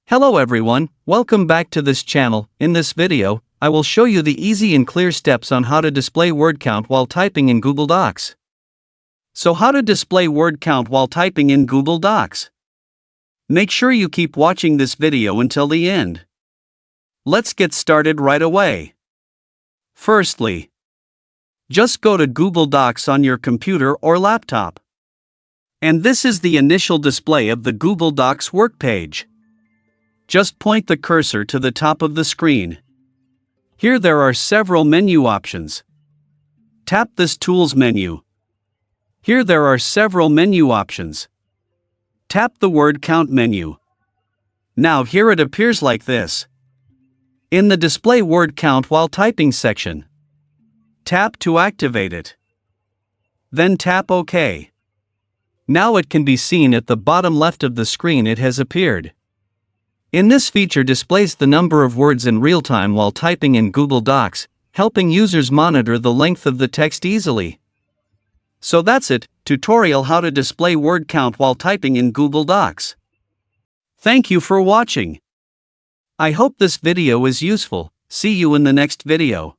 Hello everyone, welcome back to this channel. In this video, I will show you the easy and clear steps on how to display word count while typing in Google Docs. So how to display word count while typing in Google Docs? Make sure you keep watching this video until the end. Let's get started right away. Firstly, just go to Google Docs on your computer or laptop. And this is the initial display of the Google Docs work page. Just point the cursor to the top of the screen. Here there are several menu options. Tap this Tools menu. Here there are several menu options. Tap the Word Count menu. Now here it appears like this. In the Display Word Count While Typing section, tap to activate it. Then tap OK. Now it can be seen at the bottom left of the screen it has appeared. In this feature displays the number of words in real time while typing in Google Docs, helping users monitor the length of the text easily. So that's it, tutorial how to display word count while typing in Google Docs. Thank you for watching. I hope this video is useful. See you in the next video.